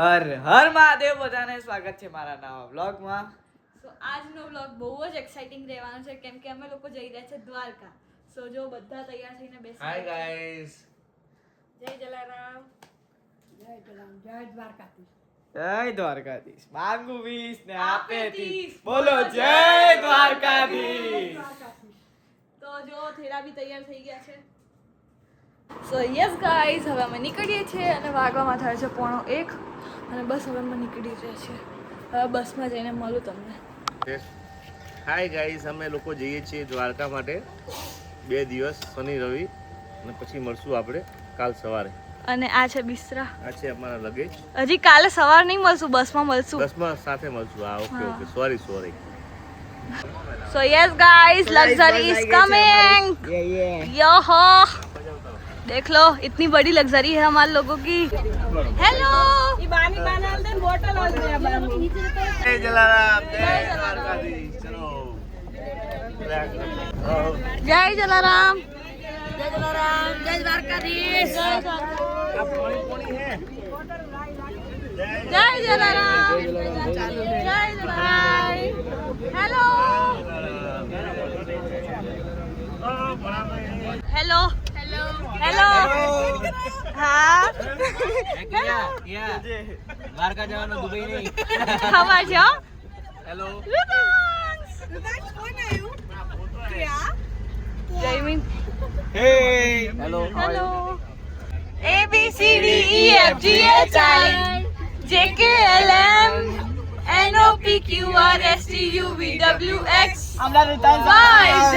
હર હર મહાદેવ, બધાને સ્વાગત છે મારા નવા વ્લોગમાં. સો આજનો વ્લોગ બહુ જ એક્સાઇટિંગ રહેવાનો છે કેમ કે અમે લોકો જઈ રહ્યા છે દ્વારકા. સો જો બધા તૈયાર થઈને બેસી હાય ગાઈસ, જય જલારામ. જય જલારામ, જય દ્વારકાધીશ. જય દ્વારકાધીશ. માંગુ 20 ને આપે 30. 30. બોલો જય દ્વારકાધીશ. તો જો થેલા બી તૈયાર થઈ ગયા છે. સો યસ ગાઈઝ, હવે અમે નીકળીએ છીએ અને વાગવામાં થાય છે 1:45 અને બસ હવે અમે નીકળી રહ્યા છીએ. હવે બસમાં જઈને મળું તમને. હાય ગાઈસ, અમે લોકો જઈએ છીએ દ્વારકા માટે 2 દિવસ, શનિ રવિ, અને પછી મળશું આપણે કાલ સવારે. અને આ છે બિસ્તરા. આ છે અમારા લગેજ. હજી કાલે સવાર નહીં મળશું, બસમાં મળશું. બસમાં સાથે મળશું. Okay okay, sorry. So yes guys, luxury is coming. यो हो, देख लो इतनी बड़ी लग्जरी है हमारे लोगों की. हेलो. જય જલારામ, જય દ્વારકાધીશ. ચલો जय जलाराम. જય જલારામ, જય દ્વારકાધીશ. जय जलाराम. जय Jalaram. Hello. Hello. Hello. Hello. हाँ. દ્વારકા જવાનું, દુબઈ નહીં. How are you? Hello. Jaimin. હે hello. Hello. A B C D E F G H I J K L M N O P Q R S T U V W X Y Z.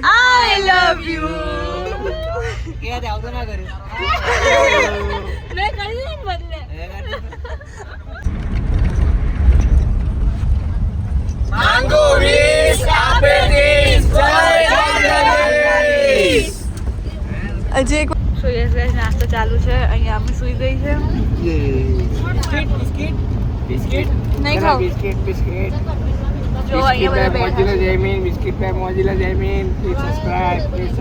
I love you. કે દે આવતો ના કરે. मैं कर ली बदले. માંગુ 20 આપે 30. જય દ્વારકાધીશ. अजय को सो यस गाइस, नाश्ता चालू है. અહીંયા અમે સુઈ ગઈ છે. બિસ્કિટ નહીં ખાવ. બિસ્કિટ જો અહીંયા બધા બેઠા છે. જયમીન બિસ્કિટ પે મોજીલા જયમીન. Please subscribe, please.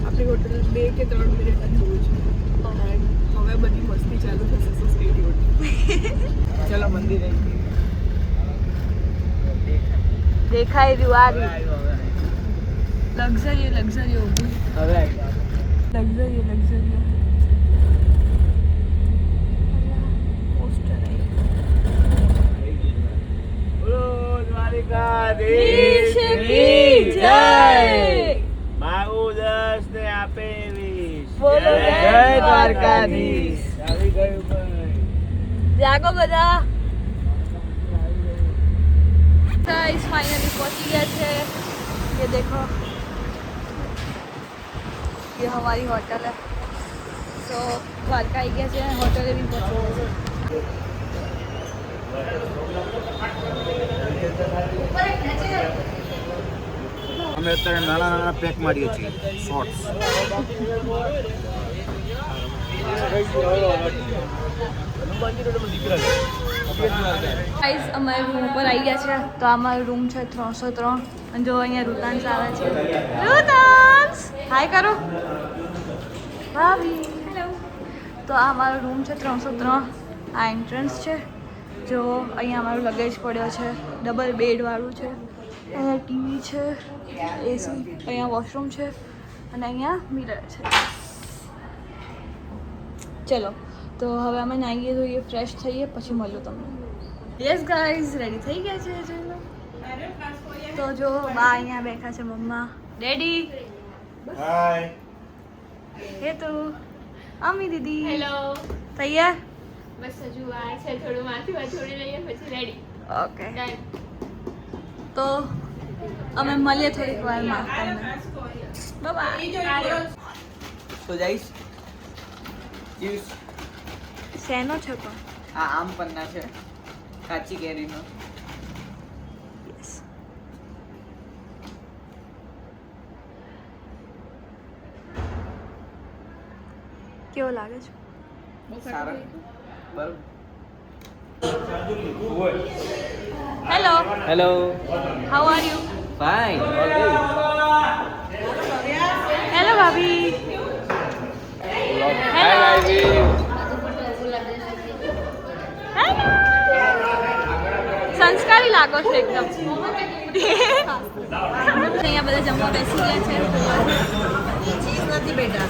આપણી હોટલ 2 કે 3 મિનિટ જ દૂર છે. હવે બધી મસ્તી ચાલુ થશે. સો સ્ટે ટ્યુન. ચલો મંદિર દેખાઈ રહ્યું આ લક્ઝરી ઊભી. હવે લક્ઝરી પોસ્ટર બોલો દ્વારકાધીશ કી જય. માગુ 10 ને આપે 20. બોલો જય દ્વારકાધીશ. આવી ગયું ભાઈ. જાગો બધા. गाइस फाइनली पहुंच गया है. ये देखो, ये हमारी होटल है. तो द्वारका आई गया है, होटल भी पहुंच गए. અમે અત્યારે નાના પેક મારીએ છીએ શોર્ટ્સ. गाइस અમારે રૂમ ઉપર આવી ગયા છે. તો અમારો રૂમ છે 303 અને જો અહીંયા રુતાંશ આવે છે. રુતાંશ હાય કરો. ભાભી હેલો. તો આ અમારો રૂમ છે 303. આ એન્ટ્રન્સ છે. જો અહીંયા અમારો લગેજ પડ્યો છે. ડબલ બેડ વાળું છે. અહીંયા ટીવી છે, એસી, અહીંયા વોશરૂમ છે અને અહીંયા મિરર છે. ચલો તો હવે અમે નાહીએ ધોઈએ, ફ્રેશ થઈએ, પછી મળ્યું તમને. યસ ગાઈઝ, રેડી થઈ ગયા છે. ચલો તો જો બા અહીંયા બેઠા છે. મમ્મા, ડેડી, હાય. હે તું, અમ્મી, દીદી. હેલો. તૈયાર? બસ હજુ વાર છે, થોડું માથું છોડી લઈએ પછી રેડી. ઓકે. ડન. તો અમે મળીએ થોડીક વારમાં તમને. બાય. તો જઈશ. જ્યુસ શેનો છે પણ? આ આમ પન્ના છે, કાચી કેરીનો. યસ. કેવો લાગે છે? Hello hello. How are you? Fine. Hello ભાભી. હાય ભાઈ. સંસ્કારી લાગો છો એકદમ. અહીંયા બધા જમવા બેસી ગયા છે. ચીઝ નથી બેટા.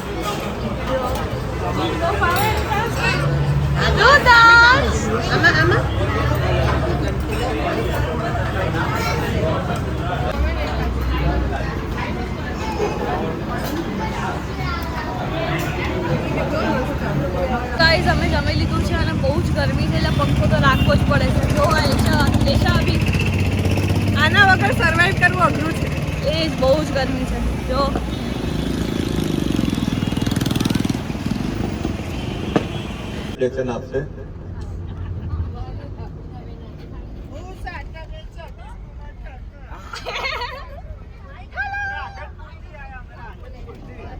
ગાઈઝ અમે જમી લીધું છે અને બહુ જ ગરમી છે એટલે પંખો તો રાખવો જ પડે છે. જો લેશા બી આના વગર સર્વાઈવ કરવું અઘરું છે. એ જ બહુ જ ગરમી છે. જો लेसन आपसे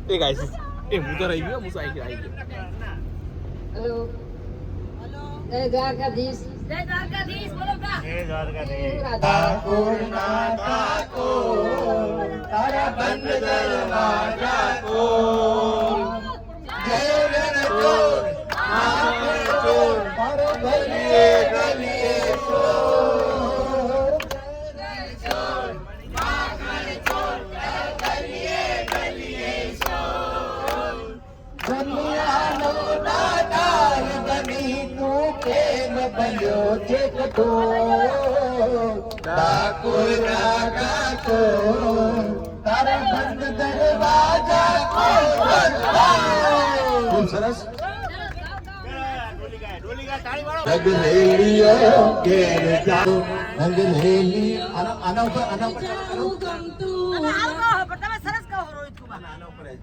એ ગાઈસ એ હું તો રહી ગયો મુસાઈ આવી ગયો. જય દ્વારકાધીશ બોલો કા જય દ્વારકાધીશ. ठाकुर ना ठाकुर तारा बंद दरवाजा को जय रण चोर महापुर चोर मारो गलिए गलिए चोर जय चोर महाकाल चोर गलिए गलिए चोर दुनिया नो दातार बनी तू प्रेम बनो जे कटो ठाकुर रागा को तारा बंद दरवाजा को सरस रंग ले लियो घेर जाओ रंग ले ली आना ऊपर करो તમે સરસ કહો રોહિત કુમાર आना ऊपर है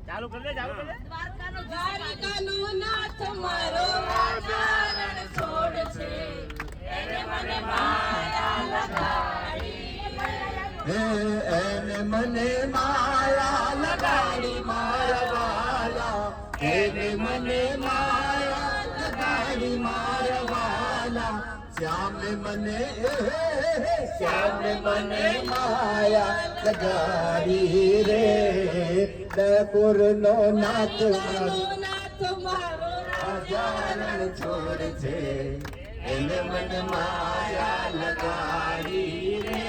ચાલુ કરી દે દ્વારકાનો નાથ મારો રાજા રણ છોડ છે એને મને માયા લગાડી એને મને માયા લગાડી મારા વાલા એને મને માયા લગાડી મારા વાલા શ્યામ મને માયા લગાડી રે ઠાકુર નો નાથ મારો રાજા છોડ છે એને મને માયા લગાડી રે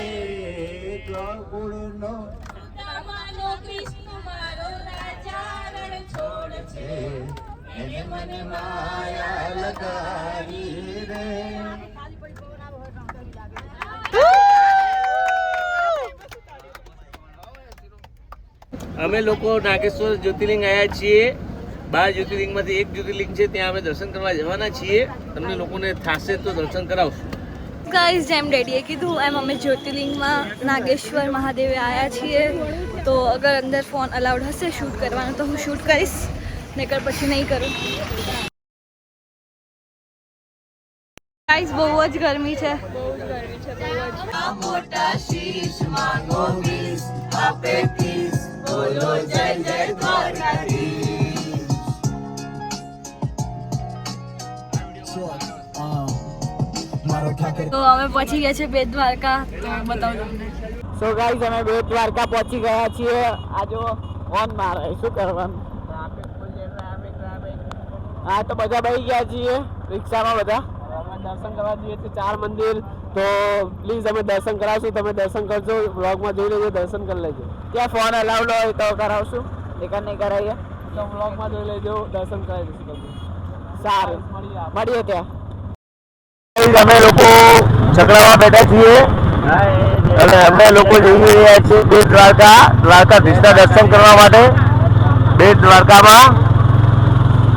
ઠાકુર નો રામાનો કૃષ્ણ મારો રાજા રણ છોડ છે એને મને માયા લગાડી રે અમે લોકો નાગેશ્વર જ્યોતિર્લિંગ આવ્યા છીએ. 12 જ્યોતિર્લિંગમાંથી એક જ્યોતિર્લિંગ છે, ત્યાં અમે દર્શન કરવા જવાના છીએ. તમને લોકોને થાશે તો દર્શન કરાવશું. ગાઈઝ જેમ ડેડીએ કીધું એમ અમે જ્યોતિર્લિંગમાં નાગેશ્વર મહાદેવે આવ્યા છીએ. તો અગર અંદર ફોન અલાઉડ હશે શૂટ કરવાનો તો હું શૂટ કરીશ, નહીતર પછી નહીં કરું. ગાઈઝ બહુ જ ગરમી છે. મોટા શીશ માંગો વીસ આપે 30 બોલો જય જય દ્વારકાધીશ. તો અમે પહોંચી ગયા છે બેટ દ્વારકા. તો બતાવું તમને. સો ગાઈસ અમે બેટ દ્વારકા પહોંચી ગયા છીએ. આ જો ઓન મારે શું કરવાનું. હા તો બધા બેસી ગયા છીએ રિક્ષામાં બધા. અમે દર્શન કરવા જઈએ છીએ 4 મંદિર. તો પ્લીઝ અમે દર્શન કરાવશું, તમે દર્શન કરજો, વ્લોગમાં જોઈ લેજો, દર્શન કરી લેજો. ત્યાં ફોન અલાઉડ હોય તો કરાવશું, એકર નહીં કરાવીએ તો વ્લોગમાં જોઈ લેજો, દર્શન કરાવી દઈશું તમને. સારું મળીએ ત્યાં. અમે લોકો છકડામાં બેઠા છીએ અને અમે લોકો જઈ રહ્યા છીએ બેટ દ્વારકા, દ્વારકાધીશના દર્શન કરવા માટે બેટ દ્વારકામાં.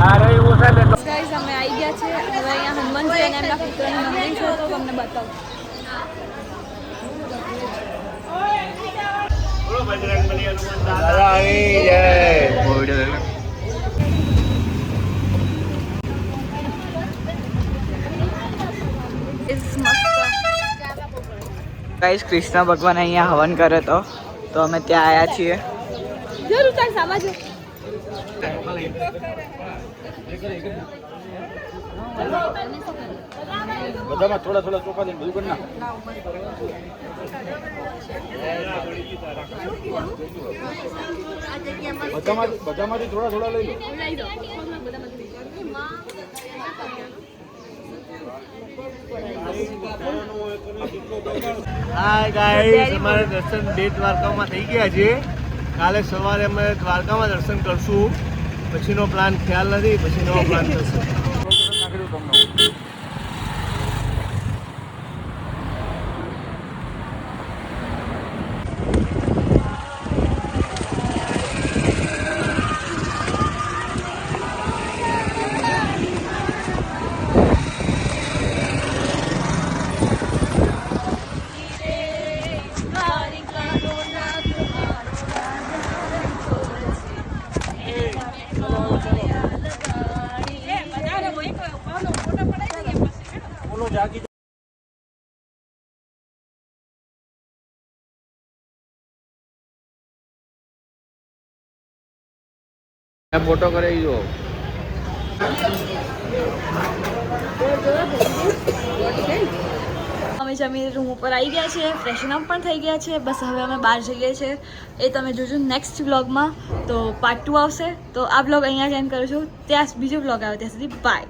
ગાઈઝ અમે આવી ગયા છે. હવે અહીંયા હનુમાનજી અને એમના પુત્રનું મંદિર છે તો તમને બતાવું. ગાઈસ કૃષ્ણ ભગવાન અહીંયા હવન કરે તો અમે ત્યાં આવ્યા છીએ. તાર સામા જો બધામાં થોડા થોડા ચોખા દે બધું કરી નાખ. બધામાંથી થોડા થોડા લઈ લો. હાય ગાઈસ, અમારે દર્શન બેટ દ્વારકામાં થઈ ગયા છે. કાલે સવારે અમે દ્વારકામાં દર્શન કરશું. પછીનો પ્લાન ખ્યાલ નથી, પછી નવો પ્લાન થશે. ફોટો કરાવી જો. અમે જમીને રૂમ ઉપર આવી ગયા છે, ફ્રેશન અપ પણ થઈ ગયા છે. બસ હવે અમે બહાર જઈએ છીએ, એ તમે જોજો નેક્સ્ટ વ્લોગમાં. તો પાર્ટ 2 આવશે. તો આ વ્લોગ અહીંયા જ એન્ડ કરું છું. ત્યાં બીજો વ્લોગ આવે ત્યાં સુધી બાય.